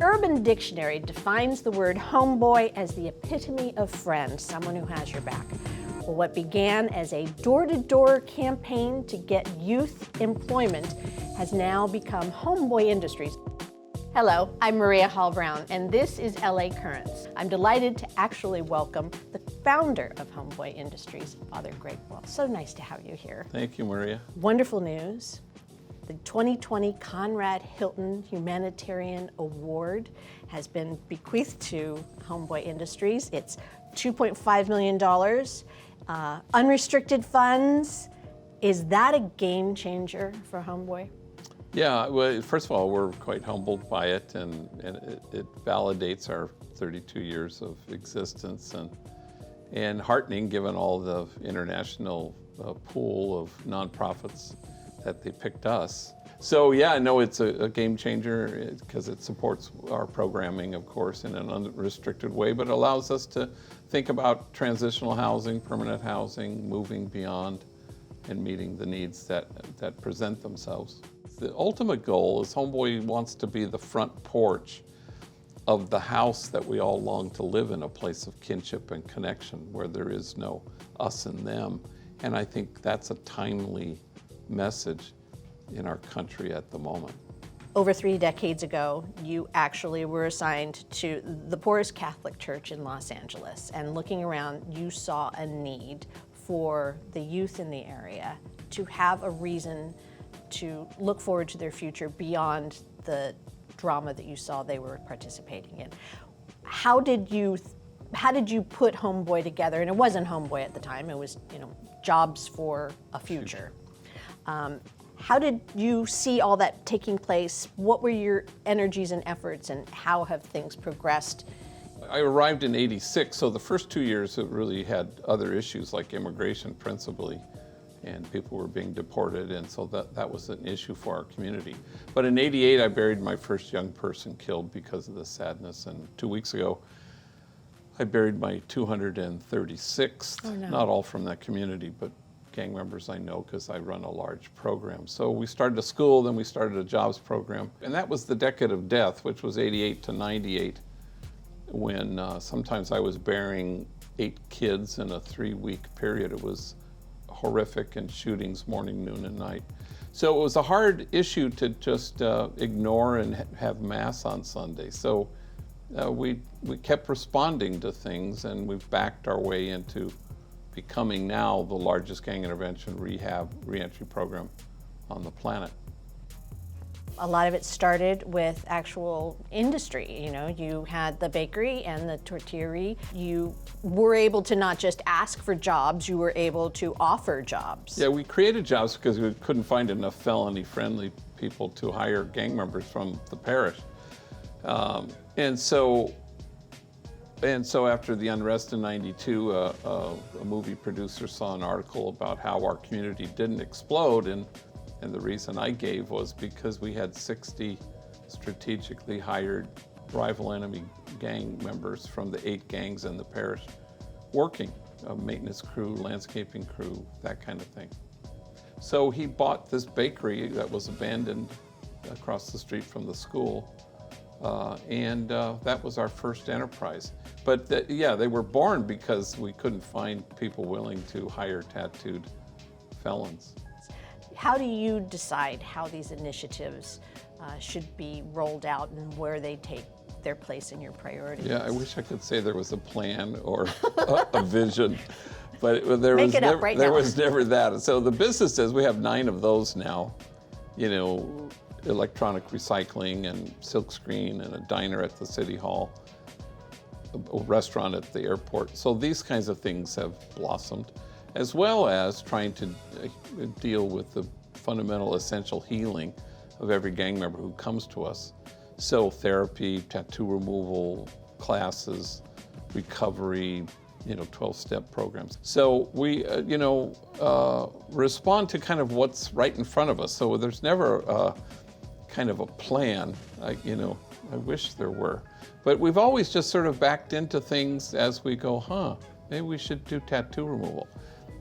Urban Dictionary defines the word homeboy as the epitome of friend, someone who has your back. Well, what began as a door-to-door campaign to get youth employment has now become Homeboy Industries. Hello, I'm Maria Hall Brown, and this is LA Currents. I'm delighted to actually welcome the founder of Homeboy Industries, Father Greg Boyle. So nice to have you here. Thank you, Maria. Wonderful news. The 2020 Conrad Hilton Humanitarian Award has been bequeathed to Homeboy Industries. It's $2.5 million, unrestricted funds. Is that a game changer for Homeboy? Yeah, well, first of all, we're quite humbled by it, and it validates our 32 years of existence, and heartening given all the international pool of nonprofits that they picked us. So yeah, no, it's a game changer because it supports our programming, of course, in an unrestricted way, but allows us to think about transitional housing, permanent housing, moving beyond, and meeting the needs that present themselves. The ultimate goal is Homeboy wants to be the front porch of the house that we all long to live in, a place of kinship and connection where there is no us and them. And I think that's a timely message in our country at the moment. Over 3 decades ago, you actually were assigned to the poorest Catholic church in Los Angeles, and looking around, you saw a need for the youth in the area to have a reason to look forward to their future beyond the drama that you saw they were participating in. How did you put Homeboy together? And it wasn't Homeboy at the time, it was, Jobs for a Future. How did you see all that taking place? What were your energies and efforts, and how have things progressed? I arrived in '86, so the first 2 years it really had other issues like immigration principally, and people were being deported, and so that was an issue for our community. But in '88, I buried my first young person killed because of the sadness, and 2 weeks ago, I buried my 236th, Oh, no. Not all from that community, but gang members I know because I run a large program. So we started a school, then we started a jobs program, and that was the decade of death, which was '88 to '98, when sometimes I was burying 8 kids in a 3-week period. It was horrific, and shootings morning, noon, and night. So it was a hard issue to just ignore and have mass on Sunday. So we kept responding to things, and we've backed our way into becoming now the largest gang intervention reentry program on the planet. A lot of it started with actual industry. You had the bakery and the tortillery. You were able to not just ask for jobs, you were able to offer jobs. Yeah, we created jobs because we couldn't find enough felony-friendly people to hire gang members from the parish. And so after the unrest in '92, a movie producer saw an article about how our community didn't explode, and the reason I gave was because we had 60 strategically hired rival enemy gang members from the 8 gangs in the parish working, a maintenance crew, landscaping crew, that kind of thing. So he bought this bakery that was abandoned across the street from the school, and that was our first enterprise. But they were born because we couldn't find people willing to hire tattooed felons. How do you decide how these initiatives should be rolled out and where they take their place in your priorities? Yeah, I wish I could say there was a plan or a vision, but there was never that. So the businesses, we have 9 of those now, electronic recycling and silkscreen and a diner at the city hall, a restaurant at the airport. So these kinds of things have blossomed, as well as trying to deal with the fundamental essential healing of every gang member who comes to us. So therapy, tattoo removal, classes, recovery, 12-step programs. So we, respond to kind of what's right in front of us. So there's never kind of a plan. I wish there were. But we've always just sort of backed into things as we go, maybe we should do tattoo removal.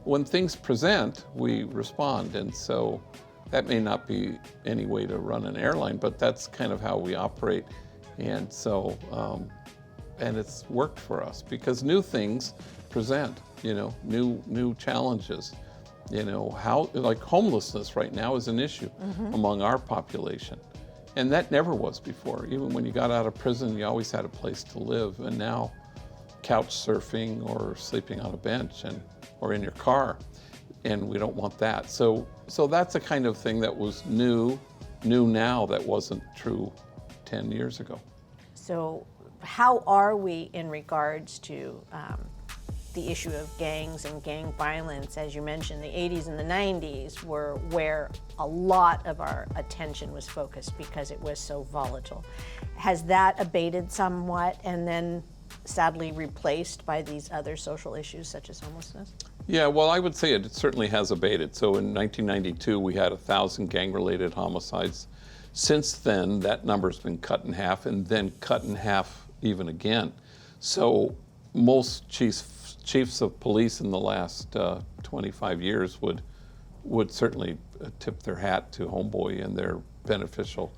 When things present, we respond, and so that may not be any way to run an airline, but that's kind of how we operate. And so, and it's worked for us because new things present, new challenges. How, like homelessness right now is an issue among our population. And that never was before. Even when you got out of prison, you always had a place to live. And now couch surfing or sleeping on a bench or in your car. And we don't want that. So that's a kind of thing that was new now that wasn't true 10 years ago. So how are we in regards to the issue of gangs and gang violence? As you mentioned, the 80s and the 90s were where a lot of our attention was focused because it was so volatile. Has that abated somewhat and then sadly replaced by these other social issues such as homelessness? Yeah, well, I would say it certainly has abated. So in 1992, we had 1,000 gang-related homicides. Since then, that number's been cut in half and then cut in half even again. So most chiefs of police in the last 25 years would certainly tip their hat to Homeboy and their beneficial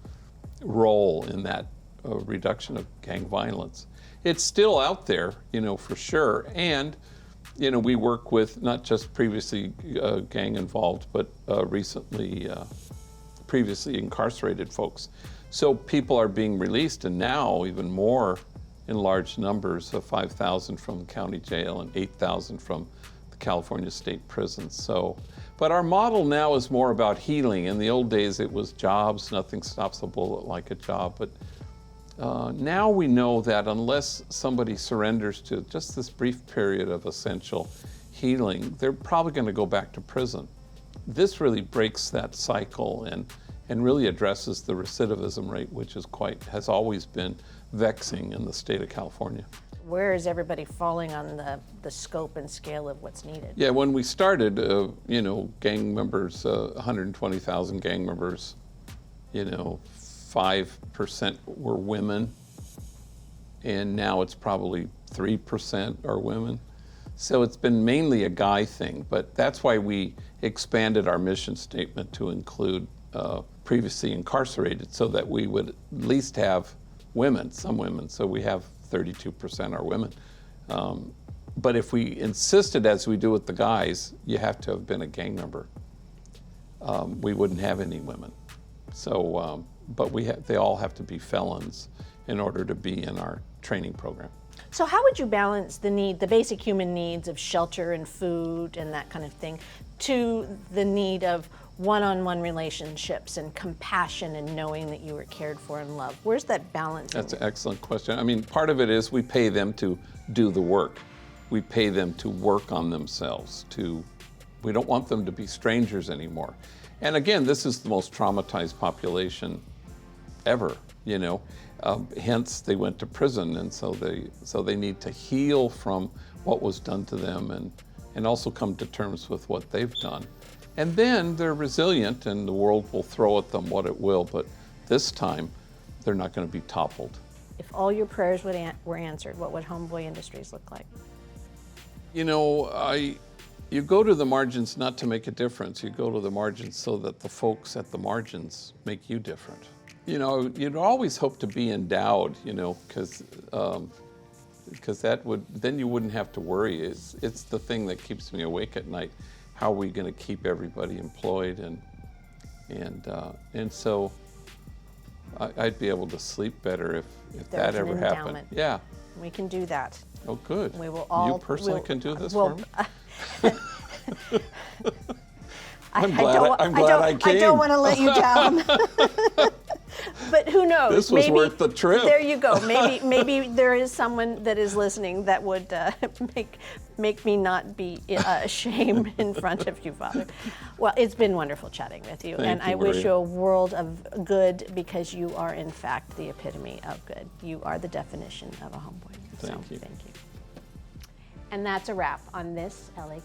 role in that reduction of gang violence. It's still out there, for sure. And, we work with not just previously gang involved, but previously incarcerated folks. So people are being released, and now even more in large numbers, 5,000 from county jail and 8,000 from the California state prisons. So, but our model now is more about healing. In the old days, it was jobs. Nothing stops a bullet like a job. But now we know that unless somebody surrenders to just this brief period of essential healing, they're probably going to go back to prison. This really breaks that cycle and really addresses the recidivism rate, which has always been vexing in the state of California. Where is everybody falling on the scope and scale of what's needed? Yeah, when we started, gang members, 120,000 gang members, 5% were women, and now it's probably 3% are women. So it's been mainly a guy thing, but that's why we expanded our mission statement to include previously incarcerated, so that we would at least have some women. So we have 32% are women. But if we insisted, as we do with the guys, you have to have been a gang member. We wouldn't have any women. So, but they all have to be felons in order to be in our training program. So how would you balance the basic human needs of shelter and food and that kind of thing, to the need of one-on-one relationships and compassion and knowing that you were cared for and loved? Where's that balance? That's an excellent question. I mean, part of it is we pay them to do the work. We pay them to work on themselves. We don't want them to be strangers anymore. And again, this is the most traumatized population ever, hence they went to prison, and so they need to heal from what was done to them and also come to terms with what they've done. And then they're resilient, and the world will throw at them what it will, but this time they're not going to be toppled. If all your prayers were answered, what would Homeboy Industries look like? You go to the margins not to make a difference. You go to the margins so that the folks at the margins make you different. You'd always hope to be endowed, because then you wouldn't have to worry. It's the thing that keeps me awake at night. How are we going to keep everybody employed? And so I'd be able to sleep better if that ever happened. Yeah. We can do that. Oh, good. We will all. You personally can do this for me? I'm glad I came. I don't want to let you down. But who knows? This was worth the trip. There you go. Maybe there is someone that is listening that would make me not be ashamed in front of you, Father. Well, it's been wonderful chatting with you, and I wish you a world of good, because you are in fact the epitome of good. You are the definition of a homeboy. Thank you. And that's a wrap on this LA Current.